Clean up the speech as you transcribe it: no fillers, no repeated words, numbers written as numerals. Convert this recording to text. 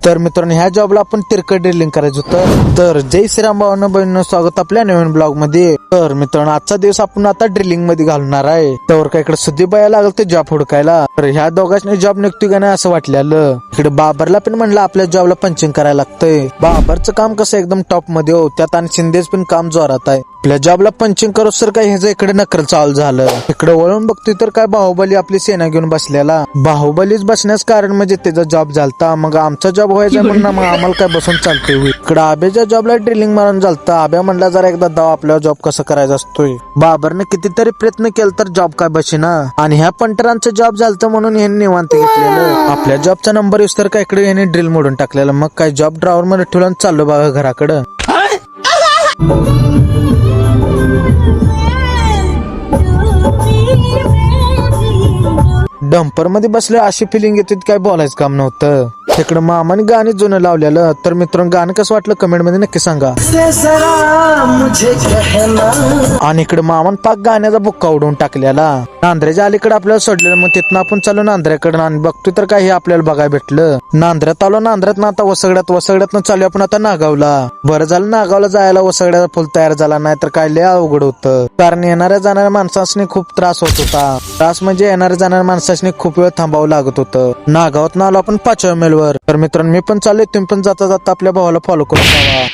तर मित्रांनो ह्या जॉबला आपण तिरकट ड्रिलिंग करायचं होतं. तर जय श्रीराम भावांनो बहिणींनो, स्वागत आपल्या नवीन ब्लॉग मध्ये. तर मित्रांनो आजचा दिवस आपण आता ड्रिलिंग मध्ये घालणार आहे. तर काय इकडे सुदीप बाया लागल ते जॉब हुडकायला. तर ह्या दोघांनी जॉब निघतोय का नाही असं वाटलेलं. इकडे बाबरला पण म्हणलं आपल्या जॉबला पंचिंग करायला लागतंय. बाबरचं काम कसं एकदम टॉप मध्ये हो, त्यात आणि शिंदेच पण काम जोरात आहे. आपल्या जॉबला पंचिंग करू सर काय ह्याचं इकडे नकर चालू झालं. इकडे वळून बघतोय तर काय बाहुबली आपली सेना घेऊन बसलेला. बाहुबलीच बसण्यास कारण म्हणजे त्याचा जॉब झालता. मग आमचा जॉब व्हायचा म्हणून मग आम्हाला काय बसून चालते. इकडे आब्याच्या जॉबला ड्रिलिंग मारून झालता. आब्या म्हणला जरा एकदा दाव आपला जॉब कसं करायचा असतोय. बाबरने कितीतरी प्रयत्न केला तर जॉब काय बसेना. आणि ह्या पंटरांचं जॉब झालतं म्हणून यांनी निवांत घेतलेलं. आपल्या जॉबचा नंबर येऊस तर काय इकडे यांनी ड्रिल मोडून टाकलेलं. मग काय जॉब ड्रायव्हर मध्ये ठेवून चाललो बघा घराकडं. डंपर मध्ये बसले अशी फिलिंग येते काय बोलायचं काम नव्हतं. तिकडं मामाने गाणी जुनं लावलेलं. तर मित्रांनो गाणं कसं वाटलं कमेंट मध्ये नक्की सांगा. आणि इकडे मामान पाक गाण्याचा बुक्का उडवून टाकलेला. नांद्र्याच्या अलीकडे आपल्याला सोडलेलं. मग तिथनं आपण चालू नांद्र्याकडे आणि बघतोय तर काय हे आपल्याला बघायला भेटलं. नांद्र्यात आलो. नांद्र्यात आता वसगड्यात चालू आपण आता नागावला. बरं झालं नागावला जायला वसगड्याचा फुल तयार झाला, नाही तर काय लय अवघड होतं. कारण येणाऱ्या जाणाऱ्या माणसांनी खूप त्रास होत होता. त्रास म्हणजे येणाऱ्या जाणाऱ्या माणसांनी खूप वेळ थांबावं लागत होतं. नागावात आलो आपण 5व्या मेलवर. तर मित्रांनो मी पण चाललोय, तुम्ही पण जाता जाता आपल्या भावाला फॉलो करून जावा.